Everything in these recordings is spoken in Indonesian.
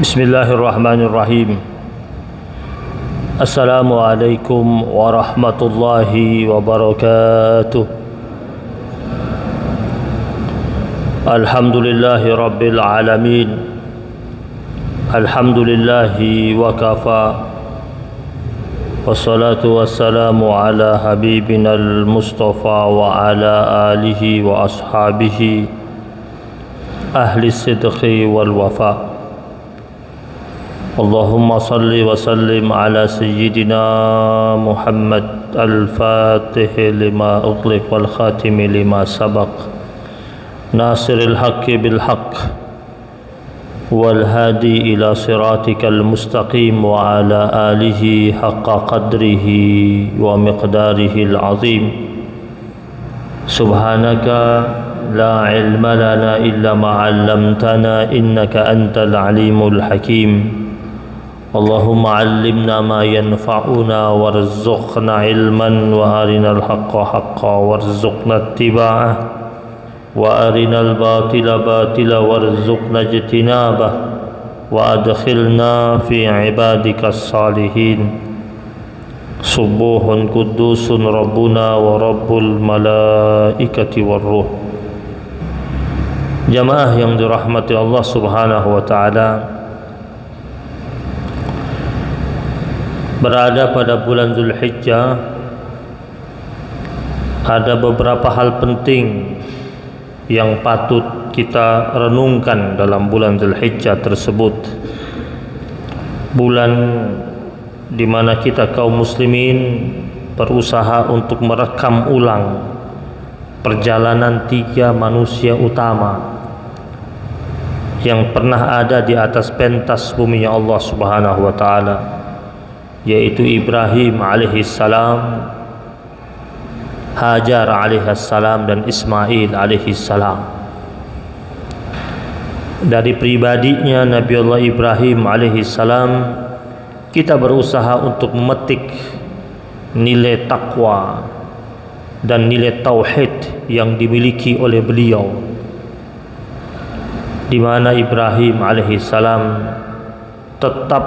Bismillahirrahmanirrahim. Assalamualaikum warahmatullahi wabarakatuh. Alhamdulillahi rabbil alamin. Alhamdulillahi wa kafa. Wassalatu wassalamu ala habibina al-mustafa wa ala alihi wa ashabihi ahli sidqi wal wafa. Allahumma salli wa sallim ala sayyidina Muhammad al-fatih lima ughliq wal khatimi lima sabaq nasiril haqqi bil haqq wal hadi ila siratikal mustaqim wa ala alihi haqqa qadrihi wa miqdarihi al-azim. Subhanaka la ilma lana illa ma 'allamtana innaka antal alimul hakim. Allahumma 'allimna ma yanfa'una warzuqna ilman wa arinal haqqa haqqan warzuqna ittiba'ah wa arinal batila batila warzuqna ijtinabah wa adkhilna fi ibadikas salihin. Subuhun kudusun rabbuna wa rabbul malaikati warruh. Jamaah yang dirahmati Allah subhanahu wa ta'ala, berada pada bulan Zulhijjah, ada beberapa hal penting yang patut kita renungkan dalam bulan Zulhijjah tersebut. Bulan di mana kita kaum muslimin berusaha untuk merekam ulang perjalanan tiga manusia utama yang pernah ada di atas pentas bumi Allah subhanahu wa ta'ala, yaitu Ibrahim alaihissalam, Hajar alaihissalam, dan Ismail alaihissalam. Dari pribadinya Nabi Allah Ibrahim alaihissalam, kita berusaha untuk memetik nilai takwa dan nilai tauhid yang dimiliki oleh beliau, di mana Ibrahim alaihissalam tetap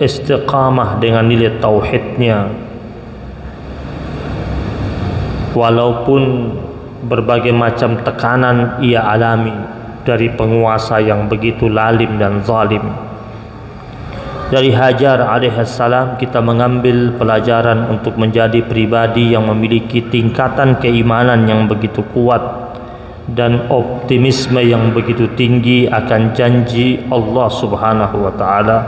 istiqamah dengan nilai tauhidnya, walaupun berbagai macam tekanan ia alami dari penguasa yang begitu lalim dan zalim. Dari Hajar alaihissalam kita mengambil pelajaran untuk menjadi pribadi yang memiliki tingkatan keimanan yang begitu kuat dan optimisme yang begitu tinggi akan janji Allah subhanahu wa ta'ala.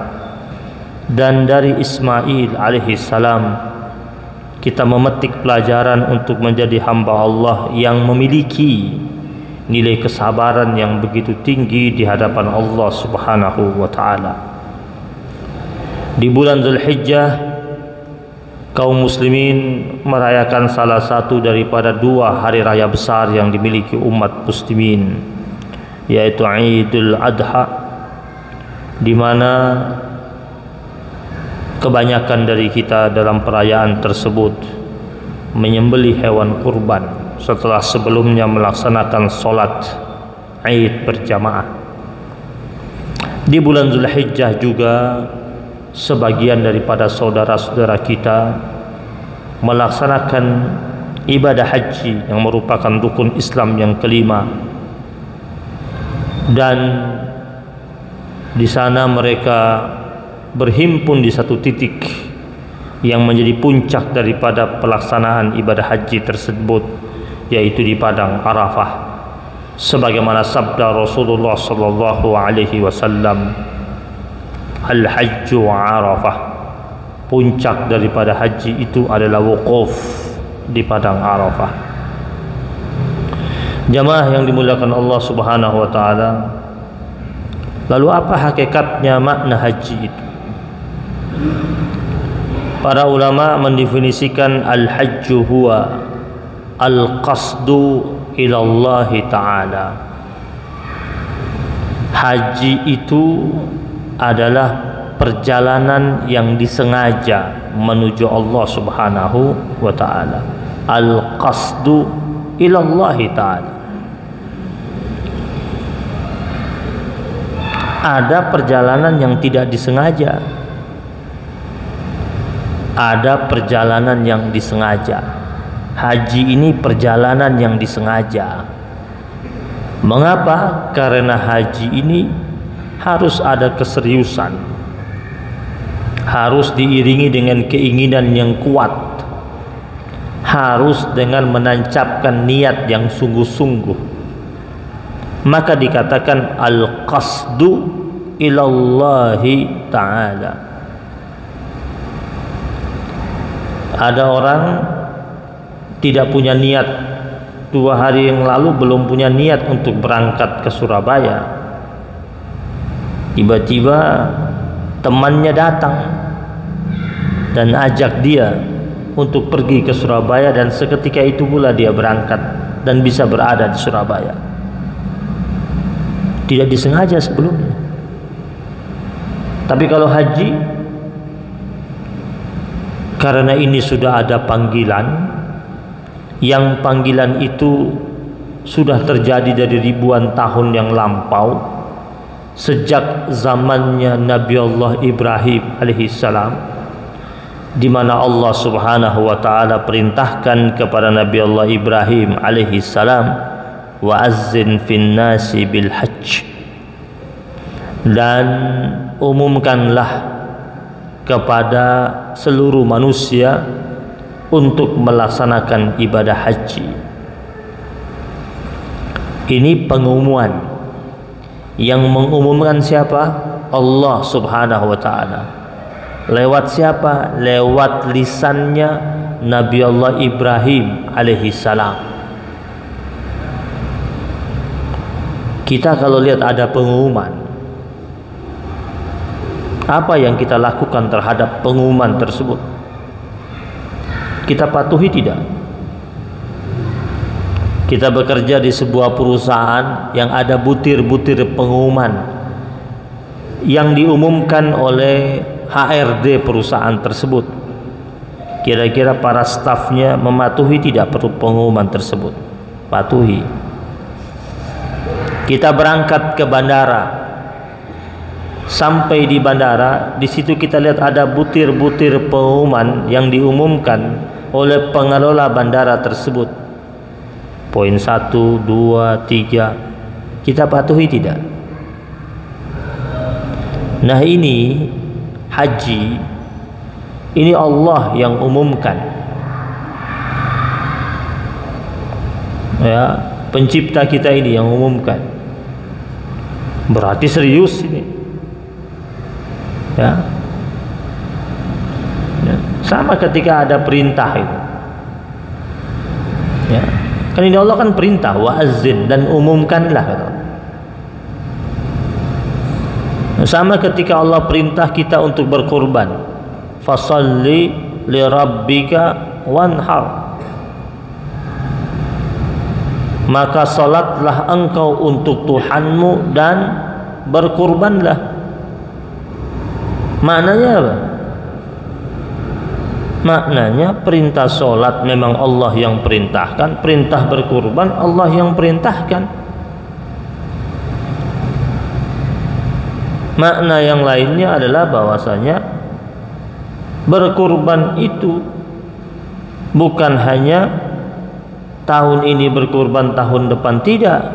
Dan dari Ismail alaihissalam kita memetik pelajaran untuk menjadi hamba Allah yang memiliki nilai kesabaran yang begitu tinggi di hadapan Allah subhanahu wa ta'ala. Di bulan Zulhijjah, kaum muslimin merayakan salah satu daripada dua hari raya besar yang dimiliki umat muslimin, yaitu Idul Adha, di mana kebanyakan dari kita dalam perayaan tersebut menyembelih hewan kurban setelah sebelumnya melaksanakan solat Id berjamaah. Di bulan Zulhijjah juga sebagian daripada saudara-saudara kita melaksanakan ibadah haji yang merupakan rukun Islam yang kelima, dan di sana mereka berhimpun di satu titik yang menjadi puncak daripada pelaksanaan ibadah haji tersebut, yaitu di padang Arafah, sebagaimana sabda Rasulullah sallallahu alaihi wasallam, al-hajju Arafah, puncak daripada haji itu adalah wukuf di padang Arafah. Jamaah yang dimuliakan Allah subhanahu wa ta'ala, lalu apa hakikatnya makna haji itu? Para ulama mendefinisikan al-hajju huwa al-qasdu ilallahi ta'ala. Haji itu adalah perjalanan yang disengaja menuju Allah subhanahu wa ta'ala. Al-qasdu ilallahi ta'ala. Ada perjalanan yang tidak disengaja, ada perjalanan yang disengaja. Haji ini perjalanan yang disengaja. Mengapa? Karena haji ini harus ada keseriusan, harus diiringi dengan keinginan yang kuat, harus dengan menancapkan niat yang sungguh-sungguh. Maka dikatakan al-qasdu ilallahi ta'ala. Ada orang tidak punya niat, 2 hari yang lalu belum punya niat untuk berangkat ke Surabaya. Tiba-tiba temannya datang dan ajak dia untuk pergi ke Surabaya, dan seketika itu pula dia berangkat dan bisa berada di Surabaya. Tidak disengaja sebelumnya. Tapi kalau haji, karena ini sudah ada panggilan, yang panggilan itu sudah terjadi dari ribuan tahun yang lampau, sejak zamannya Nabi Allah Ibrahim alaihissalam, di mana Allah Subhanahu wa taala perintahkan kepada Nabi Allah Ibrahim alaihissalam, wa azzin fin nasi bil hajj, dan umumkanlah kepada seluruh manusia untuk melaksanakan ibadah haji. Ini pengumuman. Yang mengumumkan siapa? Allah Subhanahu wa taala. Lewat siapa? Lewat lisannya Nabi Allah Ibrahim alaihi salam. Kita kalau lihat ada pengumuman, apa yang kita lakukan terhadap pengumuman tersebut? Kita patuhi tidak? Kita bekerja di sebuah perusahaan yang ada butir-butir pengumuman yang diumumkan oleh HRD perusahaan tersebut. Kira-kira para stafnya mematuhi tidak pengumuman tersebut? Patuhi. Kita berangkat ke bandara, sampai di bandara, di situ kita lihat ada butir-butir pengumuman yang diumumkan oleh pengelola bandara tersebut. Poin 1, 2, 3, kita patuhi tidak? Nah, ini haji, ini Allah yang umumkan. Ya, pencipta kita ini yang umumkan. Berarti serius ini. Ya. Ya. Sama ketika ada perintah itu. Ya. Kan ini Allah kan perintah, wa azzin, dan umumkanlah. Sama ketika Allah perintah kita untuk berkurban, fasalli li rabbika wanhar, maka salatlah engkau untuk Tuhanmu dan berkurbanlah. Maknanya apa? Maknanya perintah salat memang Allah yang perintahkan, perintah berkurban Allah yang perintahkan. Makna yang lainnya adalah bahwasanya berkurban itu bukan hanya tahun ini berkurban, tahun depan tidak,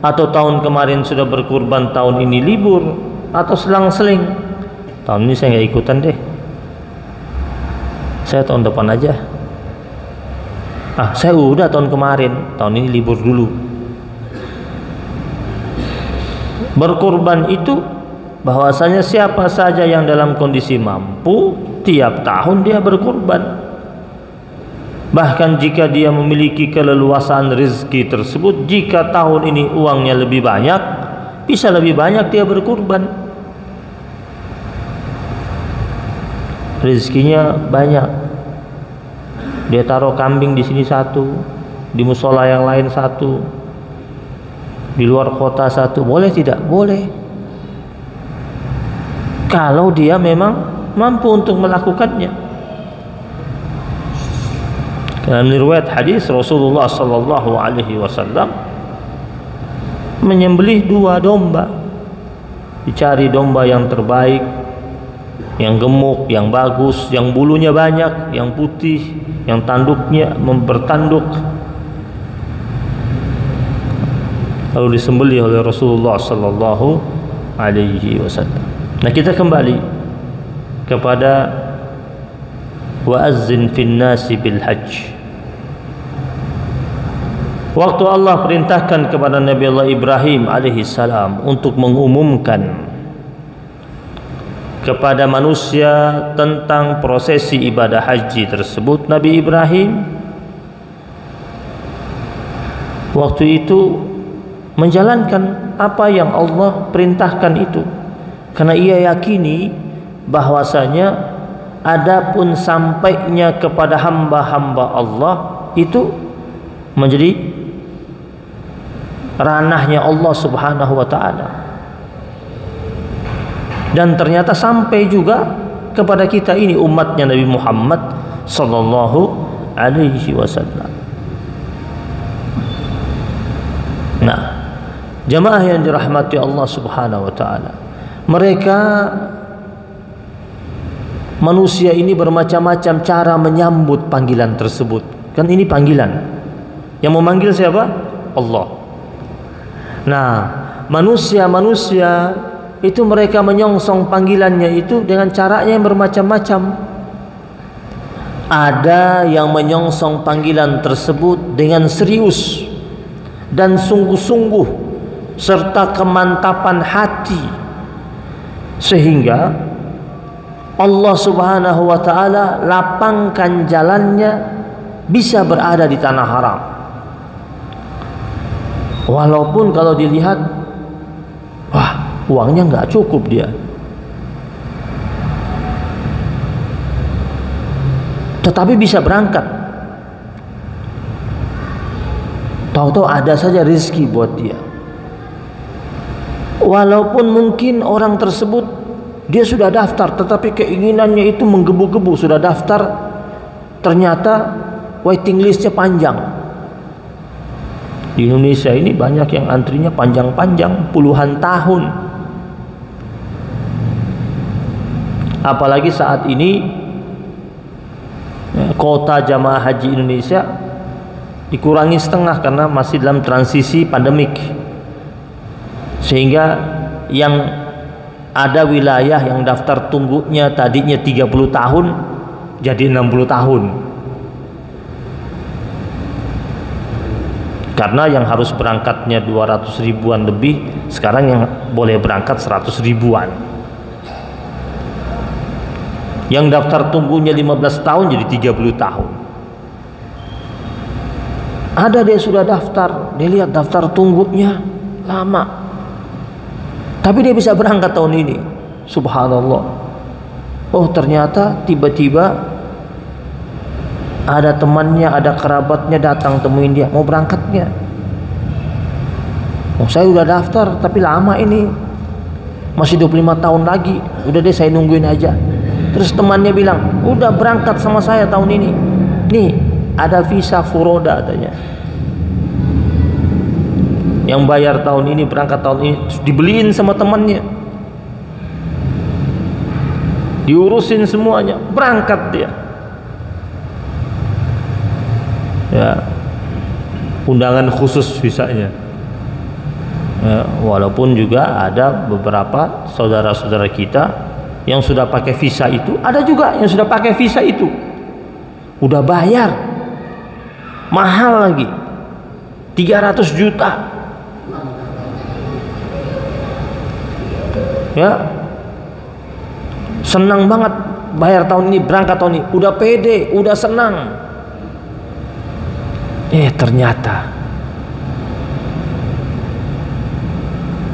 atau tahun kemarin sudah berkurban, tahun ini libur, atau selang-seling. Tahun ini saya nggak ikutan deh, saya tahun depan aja. Saya udah tahun kemarin, tahun ini libur dulu. Berkurban itu bahwasanya siapa saja yang dalam kondisi mampu, tiap tahun dia berkurban. Bahkan jika dia memiliki keleluasaan rezeki tersebut, jika tahun ini uangnya lebih banyak, bisa lebih banyak dia berkurban. Rezekinya banyak, dia taruh kambing di sini satu, di musola yang lain satu, di luar kota satu. Boleh tidak? Boleh. Kalau dia memang mampu untuk melakukannya. Dalam riwayat hadis Rasulullah sallallahu alaihi wasallam menyembelih 2 domba. Dicari domba yang terbaik, yang gemuk, yang bagus, yang bulunya banyak, yang putih, yang tanduknya bertanduk, lalu disembelih oleh Rasulullah sallallahu alaihi wasallam. Nah, kita kembali kepada wa'azzin fin nasi bil hajj. Waktu Allah perintahkan kepada Nabi Allah Ibrahim alaihi salam untuk mengumumkan kepada manusia tentang prosesi ibadah haji tersebut, Nabi Ibrahim waktu itu menjalankan apa yang Allah perintahkan itu, karena ia yakini bahwasanya adapun sampainya kepada hamba-hamba Allah itu menjadi ranahnya Allah Subhanahu wa taala. Dan ternyata sampai juga kepada kita ini umatnya Nabi Muhammad sallallahu alaihi wasallam. Nah, jamaah yang dirahmati Allah Subhanahu wa taala, mereka manusia ini bermacam-macam cara menyambut panggilan tersebut. Kan ini panggilan. Yang memanggil siapa? Allah. Nah, manusia-manusia itu mereka menyongsong panggilannya itu dengan caranya yang bermacam-macam. Ada yang menyongsong panggilan tersebut dengan serius dan sungguh-sungguh serta kemantapan hati, sehingga Allah Subhanahu wa taala lapangkan jalannya bisa berada di tanah haram. Walaupun kalau dilihat, wah, uangnya nggak cukup dia, tetapi bisa berangkat. Tahu-tahu ada saja rezeki buat dia. Walaupun mungkin orang tersebut dia sudah daftar, tetapi keinginannya itu menggebu-gebu, sudah daftar, ternyata waiting listnya panjang. Di Indonesia ini banyak yang antrinya panjang-panjang, puluhan tahun. Apalagi saat ini kuota jamaah haji Indonesia dikurangi setengah karena masih dalam transisi pandemik, sehingga yang ada wilayah yang daftar tunggunya tadinya 30 tahun jadi 60 tahun. Karena yang harus berangkatnya 200 ribuan lebih, sekarang yang boleh berangkat 100 ribuan. Yang daftar tunggunya 15 tahun jadi 30 tahun. Ada dia sudah daftar, dia lihat daftar tunggunya lama, tapi dia bisa berangkat tahun ini. Subhanallah. Oh, ternyata tiba-tiba ada temannya, ada kerabatnya datang temuin dia, mau berangkatnya. Oh, saya udah daftar tapi lama ini, masih 25 tahun lagi. Udah deh, saya nungguin aja. Terus temannya bilang, udah berangkat sama saya tahun ini, nih ada visa furoda katanya. Yang bayar tahun ini, berangkat tahun ini, dibeliin sama temannya, diurusin semuanya, berangkat dia. Ya, undangan khusus visanya. Ya, walaupun juga ada beberapa saudara-saudara kita yang sudah pakai visa itu, ada juga yang sudah pakai visa itu, udah bayar mahal lagi, 300 juta. Ya, senang banget bayar tahun ini, berangkat tahun ini, udah pede, udah senang. Ternyata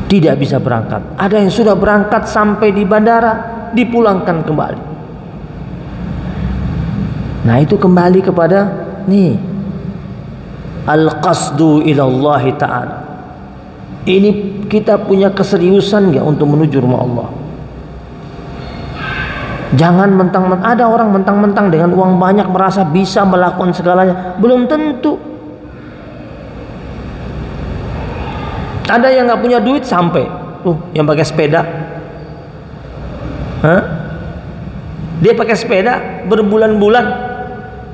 tidak bisa berangkat. Ada yang sudah berangkat sampai di bandara, dipulangkan kembali. Nah, itu kembali kepada nih al-qasdu ilallahi ta'ala. Ini kita punya keseriusan nggak untuk menuju rumah Allah? Jangan mentang-mentang, ada orang mentang-mentang dengan uang banyak merasa bisa melakukan segalanya. Belum tentu. Ada yang nggak punya duit sampai yang pakai sepeda Hah? Dia pakai sepeda berbulan-bulan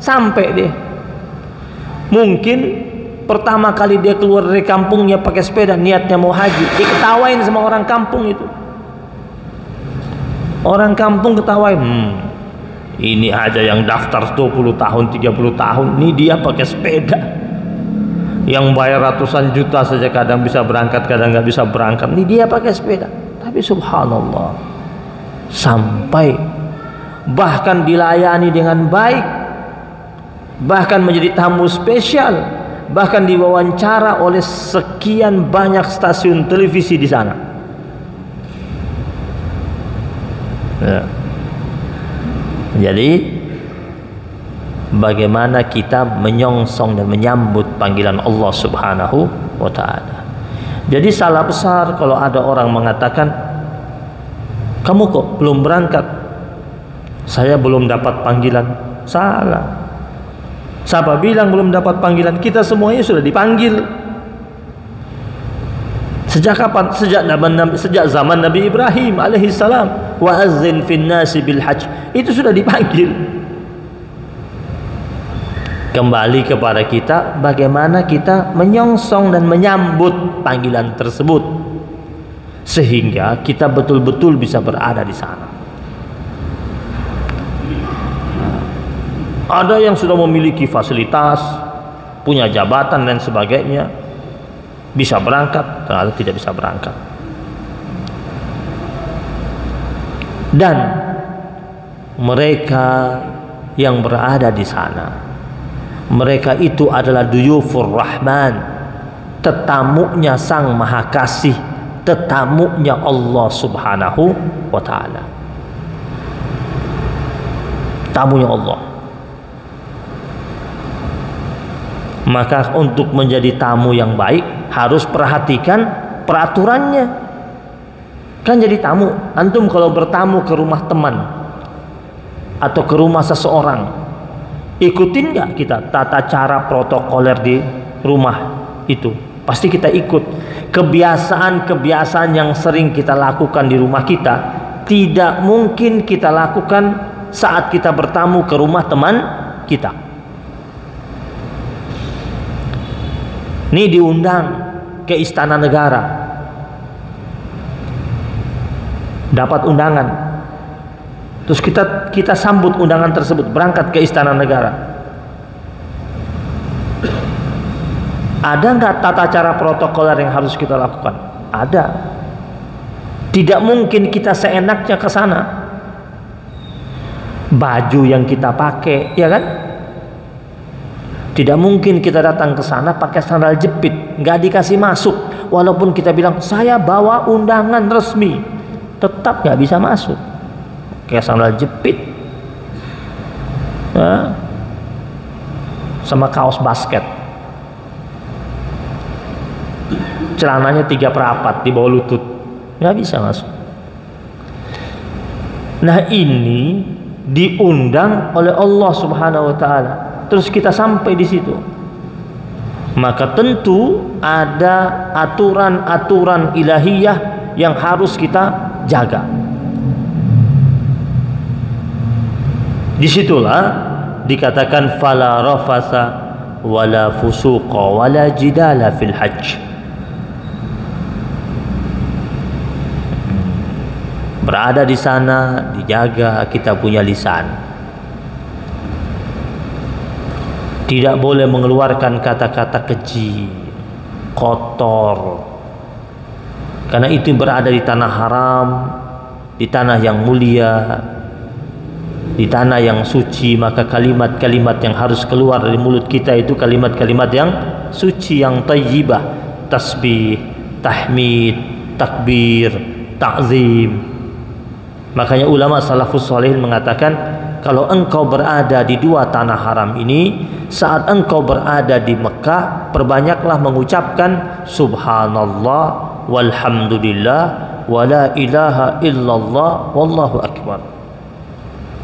sampai dia. Mungkin pertama kali dia keluar dari kampungnya pakai sepeda, niatnya mau haji, diketawain sama orang kampung itu. Orang kampung ketawain, ini aja yang daftar 20 tahun, 30 tahun, ini dia pakai sepeda. Yang bayar ratusan juta saja kadang bisa berangkat, kadang nggak bisa berangkat. Ini dia pakai sepeda. Tapi subhanallah, sampai bahkan dilayani dengan baik, bahkan menjadi tamu spesial, bahkan diwawancara oleh sekian banyak stasiun televisi di sana. Ya. Jadi bagaimana kita menyongsong dan menyambut panggilan Allah Subhanahu wa ta'ala. Jadi salah besar kalau ada orang mengatakan, kamu kok belum berangkat, saya belum dapat panggilan. Salah. Siapa bilang belum dapat panggilan? Kita semuanya sudah dipanggil. Sejak kapan? Sejak zaman Nabi Ibrahim alaihissalam. Wa azzin fin nasi bil hajj. Itu sudah dipanggil. Kembali kepada kita, bagaimana kita menyongsong dan menyambut panggilan tersebut sehingga kita betul-betul bisa berada di sana. Ada yang sudah memiliki fasilitas, punya jabatan dan sebagainya, bisa berangkat, ternyata tidak bisa berangkat. Dan mereka yang berada di sana, mereka itu adalah duyufur rahman, tetamunya Sang Maha Kasih, tetamunya Allah Subhanahu wa ta'ala. Tamunya Allah. Maka untuk menjadi tamu yang baik harus perhatikan peraturannya. Kan jadi tamu, antum kalau bertamu ke rumah teman atau ke rumah seseorang, ikutin nggak kita tata cara protokoler di rumah itu? Pasti kita ikut. Kebiasaan-kebiasaan yang sering kita lakukan di rumah kita tidak mungkin kita lakukan saat kita bertamu ke rumah teman kita. Ini diundang ke Istana Negara, dapat undangan, terus kita sambut undangan tersebut, berangkat ke Istana Negara. Ada nggak tata cara protokoler yang harus kita lakukan? Ada. Tidak mungkin kita seenaknya ke sana. Baju yang kita pakai, ya kan? Tidak mungkin kita datang ke sana pakai sandal jepit, nggak dikasih masuk. Walaupun kita bilang saya bawa undangan resmi, tetap nggak bisa masuk. Kayak sandal jepit, nah, sama kaos basket, celananya 3/4 di bawah lutut, nggak bisa masuk. Nah ini diundang oleh Allah Subhanahu Wa Taala. Terus kita sampai di situ, maka tentu ada aturan-aturan ilahiyah yang harus kita jaga. Disitulah dikatakan fala rafasa wala fusuqa wala jidala fil hajj. Berada di sana dijaga kita punya lisan. Tidak boleh mengeluarkan kata-kata keji, kotor. Karena itu berada di tanah haram, di tanah yang mulia, di tanah yang suci, maka kalimat-kalimat yang harus keluar dari mulut kita itu kalimat-kalimat yang suci, yang thayyibah, tasbih, tahmid, takbir, ta'zim. Makanya ulama salafus salihin mengatakan, kalau engkau berada di dua tanah haram ini, saat engkau berada di Mekah, perbanyaklah mengucapkan subhanallah walhamdulillah wala ilaha illallah wallahu akbar.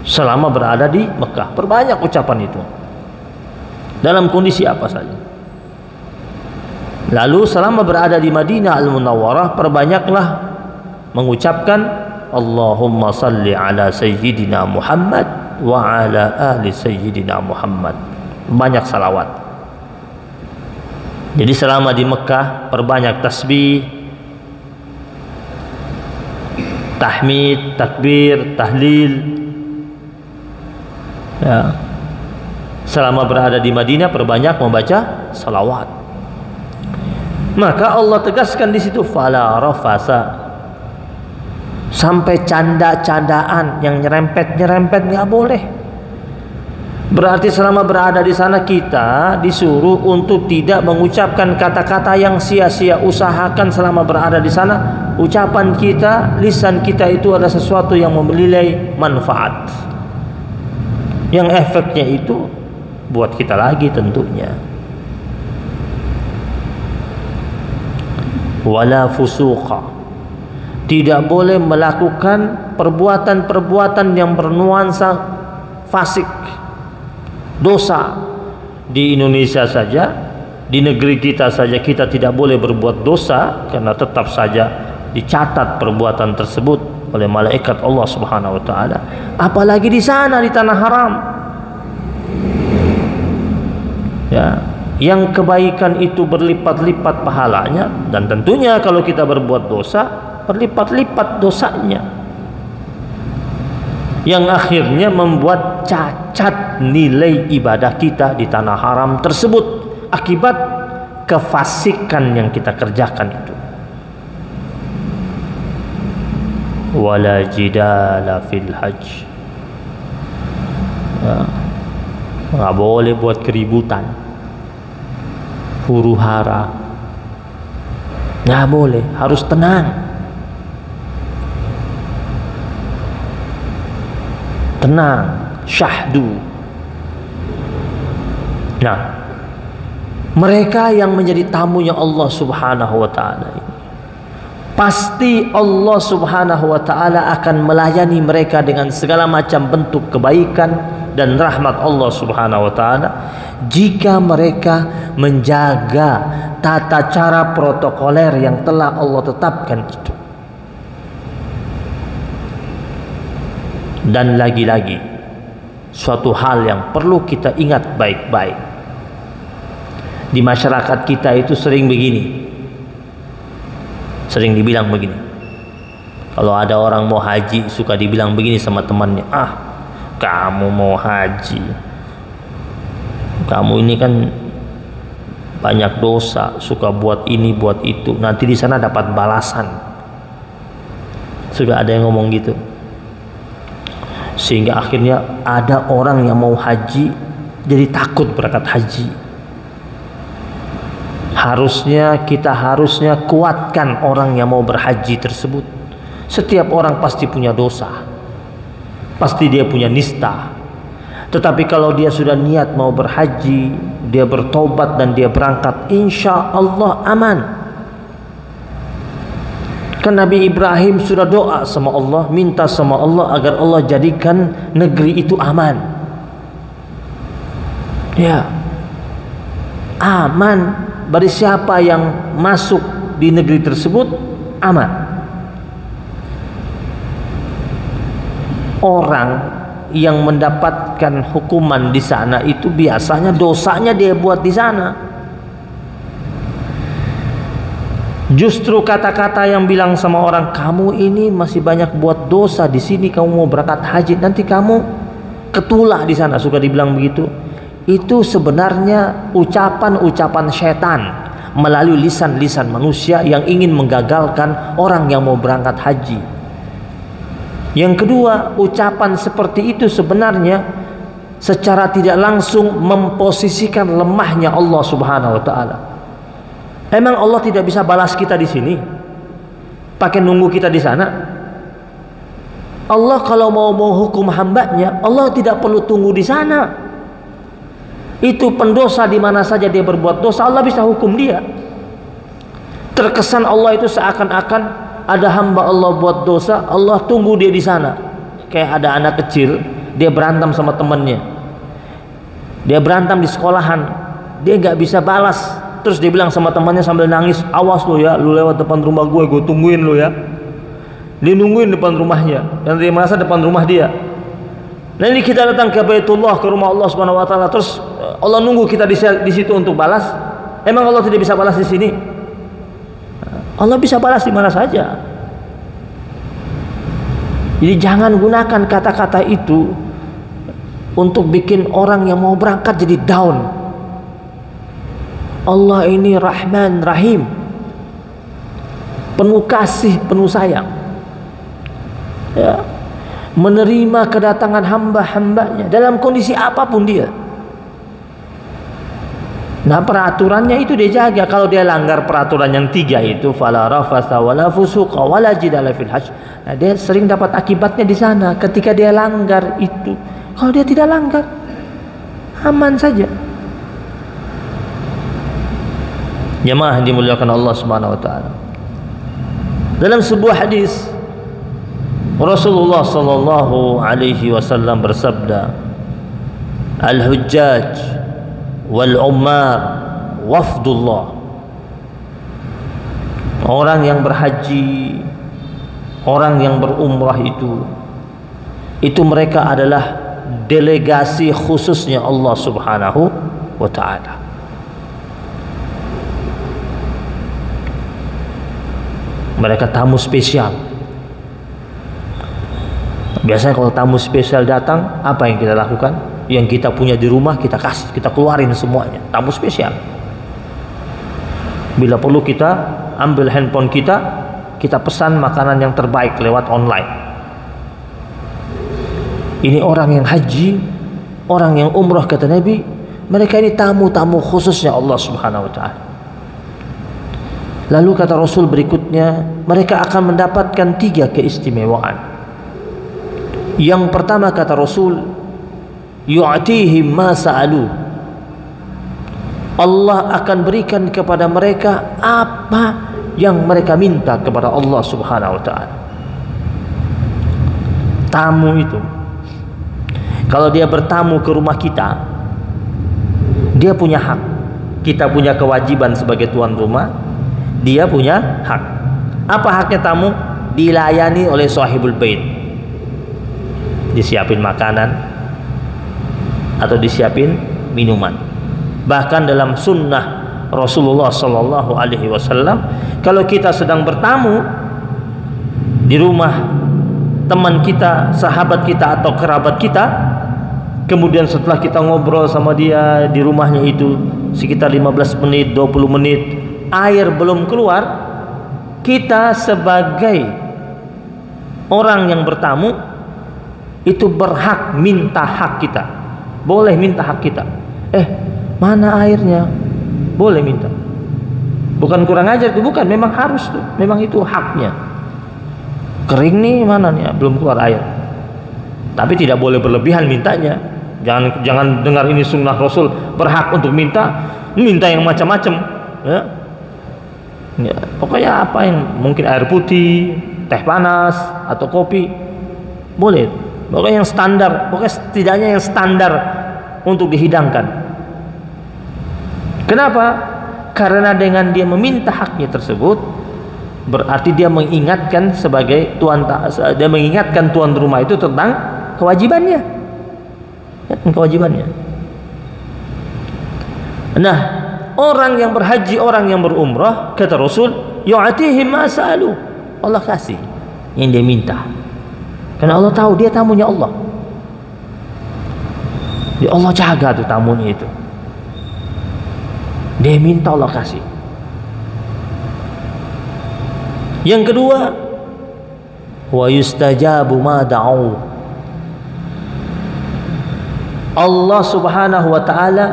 Selama berada di Mekah, perbanyak ucapan itu. Dalam kondisi apa saja. Lalu selama berada di Madinah Al-Munawwarah, perbanyaklah mengucapkan Allahumma salli ala sayyidina Muhammad wa ala ali sayyidina Muhammad. Banyak salawat. Jadi selama di Mekah perbanyak tasbih, tahmid, takbir, tahlil. Ya. Selama berada di Madinah perbanyak membaca salawat. Maka Allah tegaskan di situ fala rafasa. Sampai canda-candaan yang nyerempet-nyerempet nggak boleh. Berarti selama berada di sana kita disuruh untuk tidak mengucapkan kata-kata yang sia-sia. Usahakan selama berada di sana ucapan kita, lisan kita itu adalah sesuatu yang membernilai manfaat. Yang efeknya itu buat kita lagi tentunya. Wala fusuqa. Tidak boleh melakukan perbuatan-perbuatan yang bernuansa fasik, dosa. Di Indonesia saja, di negeri kita saja kita tidak boleh berbuat dosa karena tetap saja dicatat perbuatan tersebut oleh malaikat Allah Subhanahu wa taala. Apalagi di sana di tanah haram. Ya, yang kebaikan itu berlipat-lipat pahalanya, dan tentunya kalau kita berbuat dosa berlipat-lipat dosanya, yang akhirnya membuat cacat nilai ibadah kita di tanah haram tersebut akibat kefasikan yang kita kerjakan itu. Wala jidala fil hajj. Ya, nggak boleh buat keributan, huru hara, nggak boleh, harus tenang. Tenang, syahdu. Nah, mereka yang menjadi tamunya Allah Subhanahu wa taala ini, pasti Allah Subhanahu wa taala akan melayani mereka dengan segala macam bentuk kebaikan dan rahmat Allah Subhanahu wa taala jika mereka menjaga tata cara protokoler yang telah Allah tetapkan itu. Dan lagi-lagi suatu hal yang perlu kita ingat baik-baik, di masyarakat kita itu sering begini, sering dibilang begini. Kalau ada orang mau haji suka dibilang begini sama temannya, ah kamu mau haji, kamu ini kan banyak dosa, suka buat ini buat itu, nanti di sana dapat balasan. Sudah ada yang ngomong gitu. Sehingga akhirnya ada orang yang mau haji jadi takut berangkat haji. Kita harusnya kuatkan orang yang mau berhaji tersebut. Setiap orang pasti punya dosa, pasti dia punya nista. Tetapi kalau dia sudah niat mau berhaji, dia bertobat dan dia berangkat, insya Allah aman. Kan Nabi Ibrahim sudah doa sama Allah, minta sama Allah agar Allah jadikan negeri itu aman. Ya, aman bagi siapa yang masuk di negeri tersebut, aman. Orang yang mendapatkan hukuman di sana itu biasanya dosanya dia buat di sana. Justru kata-kata yang bilang sama orang, kamu ini masih banyak buat dosa di sini, kamu mau berangkat haji nanti kamu ketulak di sana, suka dibilang begitu. Itu sebenarnya ucapan-ucapan setan melalui lisan-lisan manusia yang ingin menggagalkan orang yang mau berangkat haji. Yang kedua, ucapan seperti itu sebenarnya secara tidak langsung memposisikan lemahnya Allah Subhanahu wa taala. Emang Allah tidak bisa balas kita di sini? Pakai nunggu kita di sana? Allah kalau mau hukum hambanya, Allah tidak perlu tunggu di sana. Itu pendosa di mana saja dia berbuat dosa, Allah bisa hukum dia. Terkesan Allah itu seakan-akan ada hamba Allah buat dosa, Allah tunggu dia di sana. Kayak ada anak kecil, dia berantem sama temannya. Dia berantem di sekolahan, dia nggak bisa balas. Terus dia bilang sama temannya sambil nangis, awas lo ya, lu lewat depan rumah gue tungguin lo ya. dia nungguin depan rumahnya, dan dia merasa depan rumah dia. Nah ini kita datang ke Baitullah, ke rumah Allah Subhanahu wa taala, terus Allah nunggu kita di situ untuk balas. Emang Allah tidak bisa balas di sini? Allah bisa balas di mana saja. Jadi jangan gunakan kata-kata itu untuk bikin orang yang mau berangkat jadi down. Allah ini Rahman Rahim, penuh kasih, penuh sayang, ya, menerima kedatangan hamba-hambanya dalam kondisi apapun dia. Nah peraturannya itu dia jaga. Kalau dia langgar peraturan yang 3 itu, fala rafatha wala fusuqa wala jidala fil hajj, nah dia sering dapat akibatnya di sana ketika dia langgar itu. Kalau dia tidak langgar, aman saja. Jemaah yang dimuliakan Allah Subhanahu wa taala. Dalam sebuah hadis Rasulullah sallallahu alaihi wasallam bersabda, "Al-hujjaj wal ummar wafdullah." Orang yang berhaji, orang yang berumrah itu mereka adalah delegasi khususnya Allah Subhanahu wa taala. Mereka tamu spesial. Biasanya kalau tamu spesial datang, apa yang kita lakukan? Yang kita punya di rumah kita kasih, kita keluarin semuanya. Tamu spesial. Bila perlu kita ambil handphone kita pesan makanan yang terbaik lewat online. Ini orang yang haji, orang yang umrah, kata Nabi, mereka ini tamu-tamu khususnya Allah Subhanahu wa taala. Lalu kata Rasul berikutnya, mereka akan mendapatkan 3 keistimewaan. Yang pertama kata Rasul, yu'tihim ma sa'alu. Allah akan berikan kepada mereka apa yang mereka minta kepada Allah Subhanahu wa taala. Tamu itu, kalau dia bertamu ke rumah kita, dia punya hak. Kita punya kewajiban sebagai tuan rumah, dia punya hak. Apa haknya tamu? Dilayani oleh sahibul bait. Disiapin makanan atau disiapin minuman. Bahkan dalam sunnah Rasulullah sallallahu alaihi wasallam, kalau kita sedang bertamu di rumah teman kita, sahabat kita atau kerabat kita, kemudian setelah kita ngobrol sama dia di rumahnya itu sekitar 15 menit, 20 menit, air belum keluar, kita sebagai orang yang bertamu itu berhak minta hak kita. Boleh minta hak kita. Mana airnya? Boleh minta. Bukan kurang ajar itu, bukan, memang harus tuh. Memang itu haknya. Kering nih, mana nih? Belum keluar air. Tapi tidak boleh berlebihan mintanya. Jangan dengar ini sunnah Rasul, berhak untuk minta yang macam-macam, ya. Ya, pokoknya apa yang mungkin air putih, teh panas atau kopi boleh. Pokoknya yang standar, pokoknya setidaknya yang standar untuk dihidangkan. Kenapa? Karena dengan dia meminta haknya tersebut, berarti dia mengingatkan dia mengingatkan tuan rumah itu tentang kewajibannya. Nah, orang yang berhaji, orang yang berumrah, kata Rasul, yu'atihim ma sa'alu. Allah kasih yang dia minta. Karena Allah tahu dia tamunya Allah. Ya Allah jaga tuh tamunya itu. Dia minta, Allah kasih. Yang kedua, wa yustajabu ma da'u. Allah Subhanahu wa taala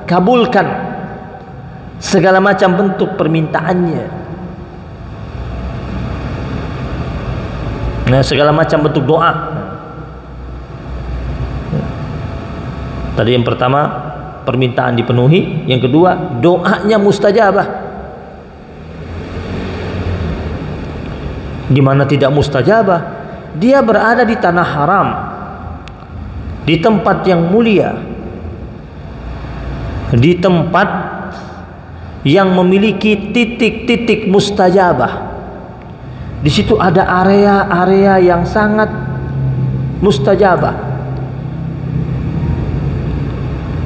kabulkan segala macam bentuk permintaannya. Nah, segala macam bentuk doa. Tadi yang pertama permintaan dipenuhi, yang kedua doanya mustajabah. Gimana tidak mustajabah? Dia berada di tanah haram, di tempat yang mulia, di tempat yang memiliki titik-titik mustajabah. Di situ ada area-area yang sangat mustajabah.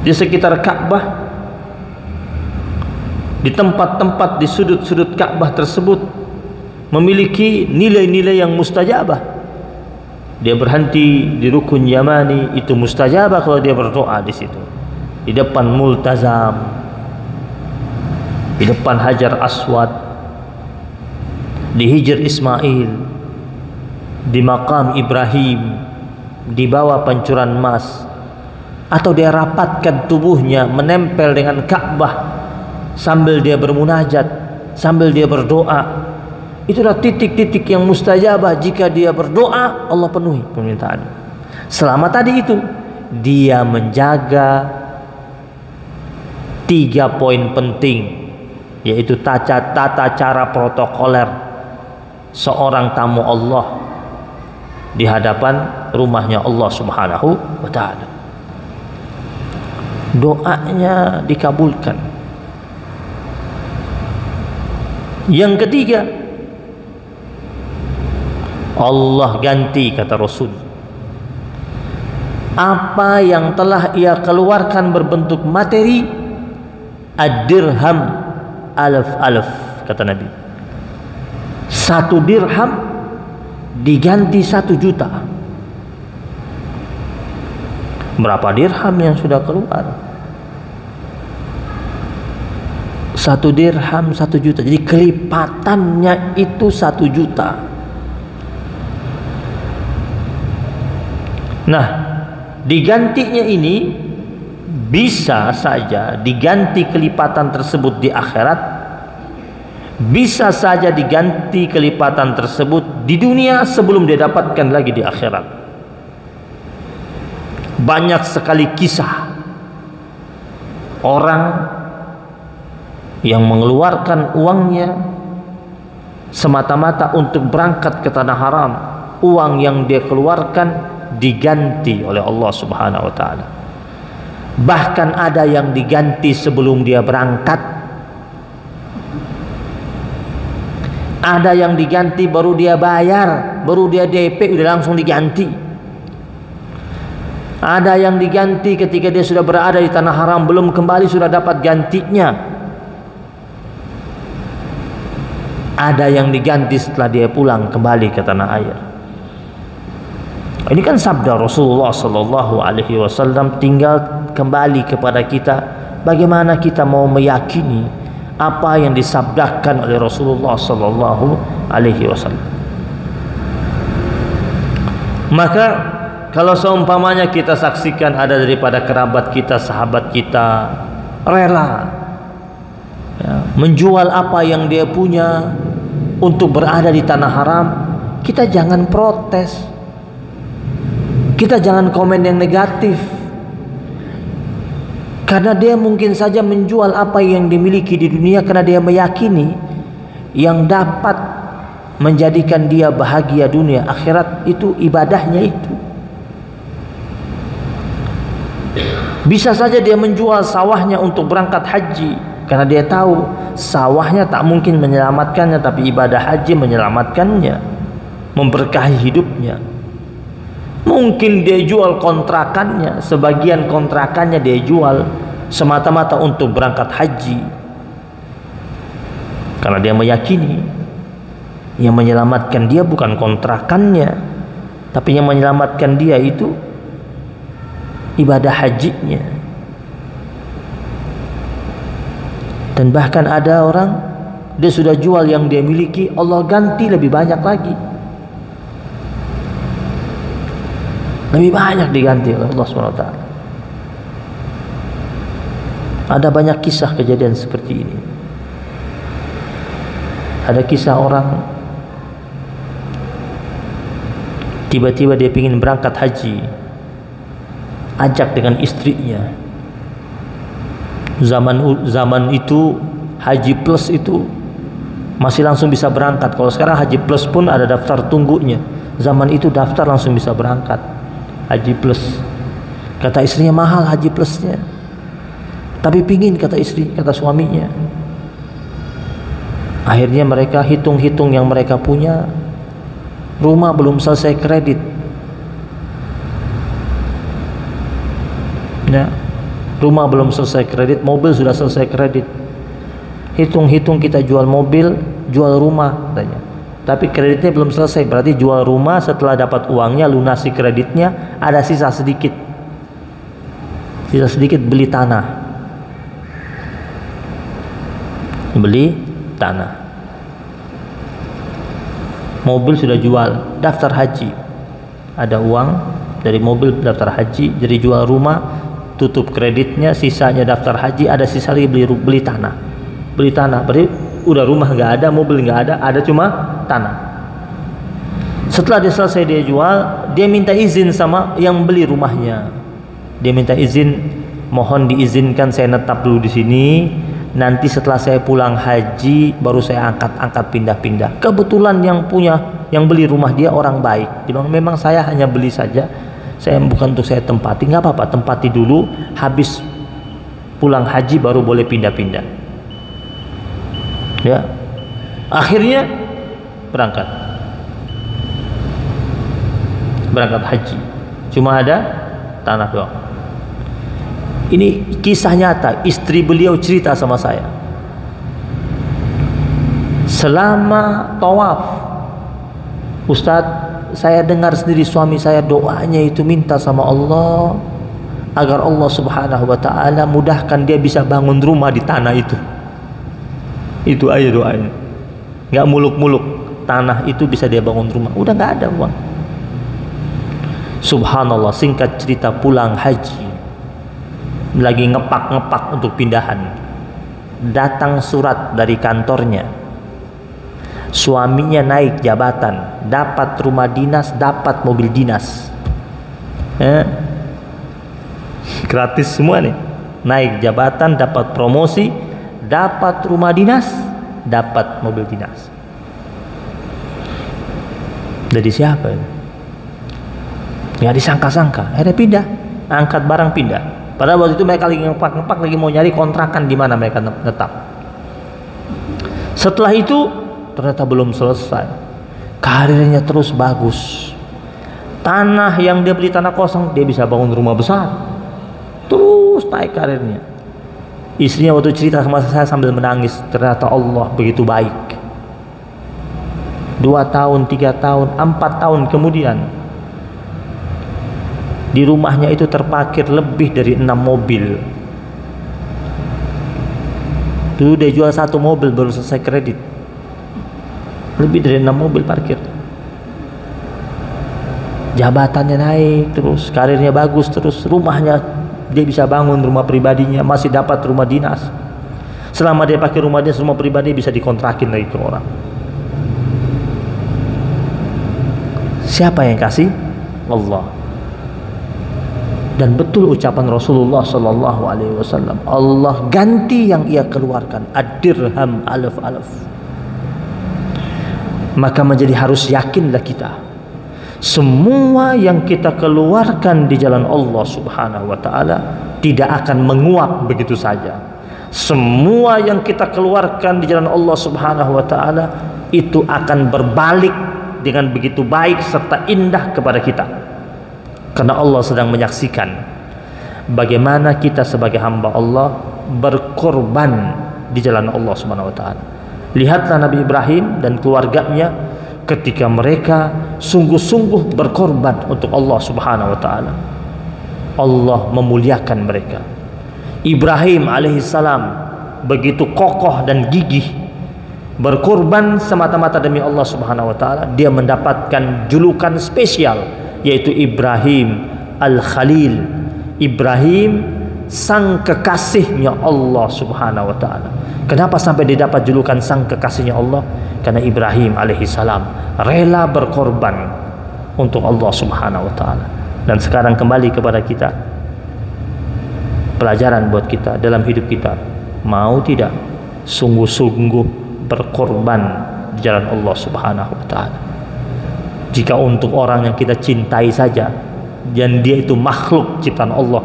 Di sekitar Ka'bah, di tempat-tempat di sudut-sudut Ka'bah tersebut memiliki nilai-nilai yang mustajabah. Dia berhenti di rukun Yamani, itu mustajabah kalau dia berdoa di situ. Di depan Multazam, di depan Hajar Aswad, di Hijr Ismail, di Maqam Ibrahim, di bawah pancuran emas, atau dia rapatkan tubuhnya menempel dengan Ka'bah sambil dia bermunajat, sambil dia berdoa. Itulah titik-titik yang mustajabah. Jika dia berdoa, Allah penuhi permintaan. Selama tadi itu dia menjaga 3 poin penting, yaitu tata cara protokoler seorang tamu Allah di hadapan rumahnya Allah Subhanahu wa ta'ala. Doanya dikabulkan. Yang ketiga, Allah ganti, kata Rasul, apa yang telah ia keluarkan berbentuk materi, ad-dirham alaf, kata Nabi. 1 dirham diganti 1 juta. Berapa dirham yang sudah keluar? 1 dirham 1 juta. Jadi kelipatannya itu 1 juta. Nah, digantinya ini bisa saja diganti kelipatan tersebut di akhirat, bisa saja diganti kelipatan tersebut di dunia sebelum dia dapatkan lagi di akhirat. Banyak sekali kisah orang yang mengeluarkan uangnya semata-mata untuk berangkat ke tanah haram. Uang yang dia keluarkan diganti oleh Allah Subhanahu wa ta'ala. Bahkan ada yang diganti sebelum dia berangkat, ada yang diganti baru dia bayar, baru dia DP udah langsung diganti. Ada yang diganti ketika dia sudah berada di tanah haram, belum kembali sudah dapat gantinya. Ada yang diganti setelah dia pulang kembali ke tanah air. Ini kan sabda Rasulullah sallallahu alaihi wasallam. Tinggal kembali kepada kita bagaimana kita mau meyakini apa yang disabdakan oleh Rasulullah sallallahu alaihi wasallam. Maka kalau seumpamanya kita saksikan ada daripada kerabat kita, sahabat kita rela menjual apa yang dia punya untuk berada di tanah haram, kita jangan protes. Kita jangan komen yang negatif, karena dia mungkin saja menjual apa yang dimiliki di dunia karena dia meyakini yang dapat menjadikan dia bahagia dunia akhirat itu ibadahnya itu. Bisa saja dia menjual sawahnya untuk berangkat haji karena dia tahu sawahnya tak mungkin menyelamatkannya, tapi ibadah haji menyelamatkannya, memberkahi hidupnya. Mungkin dia jual kontrakannya, sebagian kontrakannya dia jual semata-mata untuk berangkat haji, karena dia meyakini yang menyelamatkan dia bukan kontrakannya, tapi yang menyelamatkan dia itu ibadah hajinya. Dan bahkan ada orang, dia sudah jual yang dia miliki, Allah ganti lebih banyak lagi. Lebih banyak diganti oleh Allah SWT. Ada banyak kisah kejadian seperti ini. Ada kisah orang tiba-tiba dia ingin berangkat haji, ajak dengan istrinya. Zaman itu haji plus itu masih langsung bisa berangkat. Kalau sekarang haji plus pun ada daftar tunggunya. Zaman itu daftar langsung bisa berangkat haji plus. Kata istrinya mahal haji plusnya, tapi pingin, kata istri, kata suaminya. Akhirnya mereka hitung-hitung yang mereka punya, Rumah belum selesai kredit. Ya. Rumah belum selesai kredit, mobil sudah selesai kredit. Hitung-hitung kita jual mobil, jual rumah katanya. Tapi kreditnya belum selesai, berarti jual rumah, setelah dapat uangnya, lunasi kreditnya, ada sisa sedikit. Sisa sedikit beli tanah. Beli tanah. Mobil sudah jual, daftar haji. Ada uang dari mobil daftar haji, jadi jual rumah, tutup kreditnya, sisanya daftar haji, ada sisa lagi beli tanah. Beli tanah, berarti udah rumah nggak ada, mobil nggak ada cuma tanah. Setelah dia selesai dia jual, dia minta izin sama yang beli rumahnya. Dia minta izin, mohon diizinkan saya netap dulu di sini. Nanti setelah saya pulang haji baru saya angkat pindah-pindah. Kebetulan yang beli rumah dia orang baik. Dia bilang memang saya hanya beli saja, saya bukan untuk saya tempati. Nggak apa-apa, tempati dulu. Habis pulang haji baru boleh pindah-pindah. Ya, akhirnya berangkat haji. Cuma ada tanah doang. Ini kisah nyata, istri beliau cerita sama saya. Selama tawaf, Ustadz, saya dengar sendiri suami saya doanya itu minta sama Allah agar Allah Subhanahu wa ta'ala mudahkan dia bisa bangun rumah di tanah itu. Itu aja doanya. Nggak muluk-muluk, tanah itu bisa dia bangun rumah. Udah nggak ada uang. Subhanallah, singkat cerita pulang haji, lagi ngepak untuk pindahan, datang surat dari kantornya, suaminya naik jabatan, dapat rumah dinas, dapat mobil dinas, gratis semua nih. Naik jabatan, dapat promosi, dapat rumah dinas, dapat mobil dinas. Dari siapa ini? Nggak disangka-sangka, akhirnya pindah, angkat barang pindah. Padahal waktu itu mereka lagi ngepak lagi mau nyari kontrakan di mana mereka netap. Setelah itu ternyata belum selesai, karirnya terus bagus. Tanah yang dia beli tanah kosong, dia bisa bangun rumah besar, terus naik karirnya. Istrinya waktu cerita sama saya sambil menangis, ternyata Allah begitu baik. 2 tahun, 3 tahun, 4 tahun kemudian, di rumahnya itu terparkir lebih dari 6 mobil. Dulu dia jual 1 mobil baru selesai kredit. Lebih dari 6 mobil parkir. Jabatannya naik terus, karirnya bagus terus, rumahnya dia bisa bangun rumah pribadinya, masih dapat rumah dinas. Selama dia pakai rumah dinas, rumah pribadi bisa dikontrakin lagi ke orang. Siapa yang kasih? Allah. Dan betul ucapan Rasulullah sallallahu alaihi wasallam, Allah ganti yang ia keluarkan, ad-dirham alaf-alaf. Maka menjadi harus yakinlah kita, semua yang kita keluarkan di jalan Allah Subhanahu wa taala tidak akan menguap begitu saja. Semua yang kita keluarkan di jalan Allah Subhanahu wa taala itu akan berbalik dengan begitu baik serta indah kepada kita. Karena Allah sedang menyaksikan bagaimana kita sebagai hamba Allah berkorban di jalan Allah Subhanahu wa taala. Lihatlah Nabi Ibrahim dan keluarganya ketika mereka sungguh-sungguh berkorban untuk Allah Subhanahu wa taala. Allah memuliakan mereka. Ibrahim alaihissalam begitu kokoh dan gigih berkorban semata-mata demi Allah Subhanahu wa taala. Dia mendapatkan julukan spesial, yaitu Ibrahim Al-Khalil, Ibrahim sang kekasihnya Allah Subhanahu wa taala. Kenapa sampai dia dapat julukan sang kekasihnya Allah? Karena Ibrahim alaihissalam rela berkorban untuk Allah Subhanahu wa taala. Dan sekarang kembali kepada kita, pelajaran buat kita dalam hidup kita, mau tidak sungguh-sungguh berkorban di jalan Allah Subhanahu wa taala. Jika untuk orang yang kita cintai saja, dan dia itu makhluk ciptaan Allah,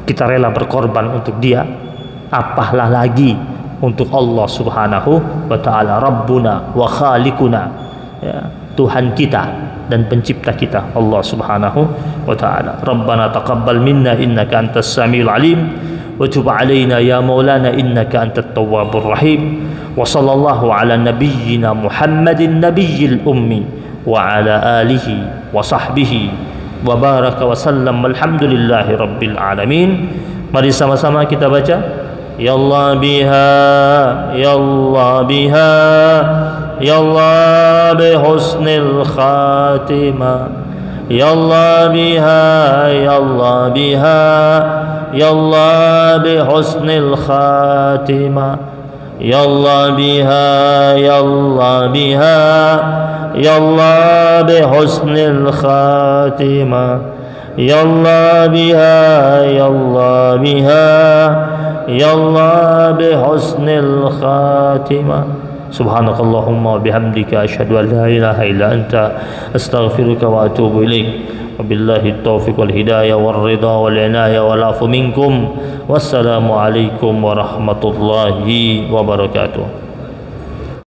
kita rela berkorban untuk dia, apalah lagi untuk Allah Subhanahu wa taala, Rabbuna wa Khaliquna, ya, Tuhan kita dan pencipta kita Allah Subhanahu wa taala. Rabbana taqabbal minna innaka antas samiul alim wa tub alaina ya maulana innaka antat tawwabur rahim. Wa sallallahu ala nabiyyina Muhammadin nabiyil ummi wa ala alihi wa sahbihi wa baraka wa sallam. Alhamdulillahi rabbil alamin. Mari sama-sama kita baca Ya Allah biha, Ya Allah biha, Ya Allah bihusnil khatimah, Ya Allah biha, Ya Allah biha, Ya Allah bihusnil khatimah, Ya Allah biha, Ya Allah biha, Ya Allah bihusnil khatimah, Ya Allah biha, Ya Allah biha, Ya Allah bihusnil khatimah. Subhanakallahumma wa bihamdika asyhadu an la ilaha illa anta astaghfiruka wa atubu ilaik. Wabillahi taufiq wal hidayah wal ridha wal inayah wal afu minkum. Wassalamu alaikum warahmatullahi wabarakatuh.